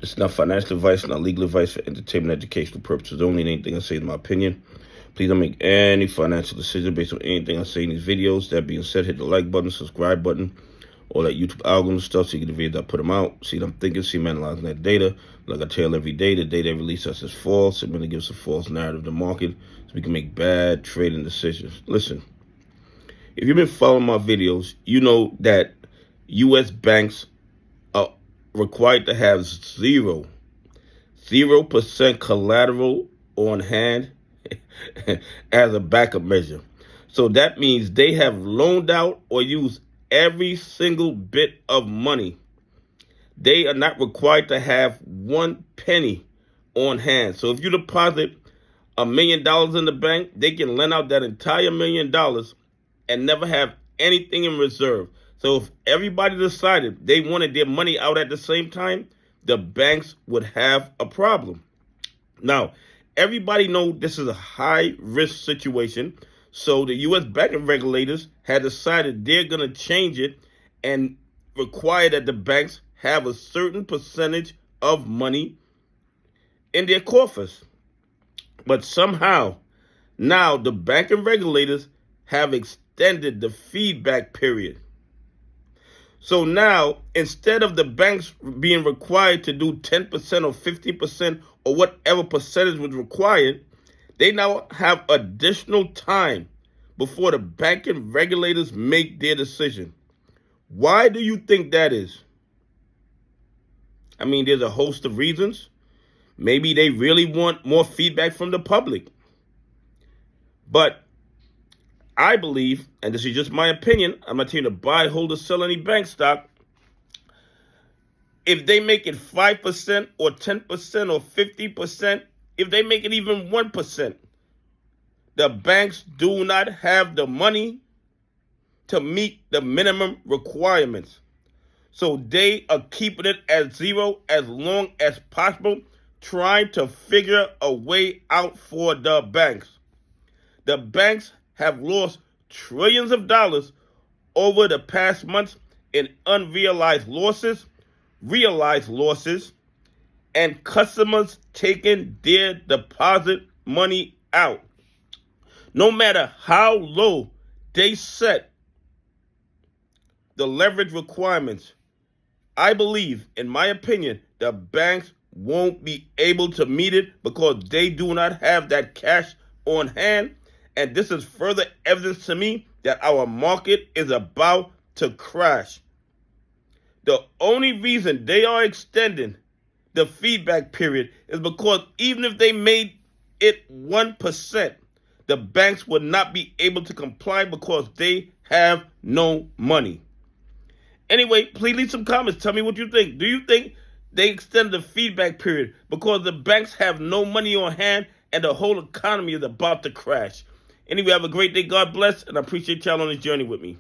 It's not financial advice, not legal advice, for entertainment and educational purposes only. And anything I say is my opinion. Please don't make any financial decision based on anything I say in these videos. That being said, hit the like button, subscribe button, all that YouTube algorithm stuff so you get the videos I put them out. See what I'm thinking, see I'm analyzing that data. Like I tell every day, the data they release us is false. It really gives a false narrative to the market so we can make bad trading decisions. Listen, if you've been following my videos, you know that U.S. banks are required to have 0% collateral on hand as a backup measure. So that means they have loaned out or used every single bit of money. They are not required to have 1 penny on hand. So if you deposit $1 million in the bank, they can lend out that entire $1 million and never have anything in reserve. So if everybody decided they wanted their money out at the same time, the banks would have a problem. Now, everybody knows this is a high-risk situation, so the U.S. banking regulators had decided they're going to change it and require that the banks have a certain percentage of money in their coffers. But somehow, now the banking regulators have extended the feedback period. So now, instead of the banks being required to do 10% or 15% or whatever percentage was required, they now have additional time before the banking regulators make their decision. Why do you think that is? I mean, there's a host of reasons. Maybe they really want more feedback from the public. But I believe, and this is just my opinion, I'm not telling you to buy, hold, or sell any bank stock. If they make it 5% or 10% or 50%, if they make it even 1%, the banks do not have the money to meet the minimum requirements. So they are keeping it at 0 as long as possible, trying to figure a way out for the banks. The banks have lost trillions of dollars over the past months in unrealized losses, realized losses, and customers taking their deposit money out. No matter how low they set the leverage requirements, I believe, in my opinion, the banks won't be able to meet it because they do not have that cash on hand. And this is further evidence to me that our market is about to crash. The only reason they are extending the feedback period is because even if they made it 1%, the banks would not be able to comply because they have no money. Anyway, please leave some comments. Tell me what you think. Do you think they extend the feedback period because the banks have no money on hand and the whole economy is about to crash? Anyway, have a great day. God bless, and I appreciate y'all on this journey with me.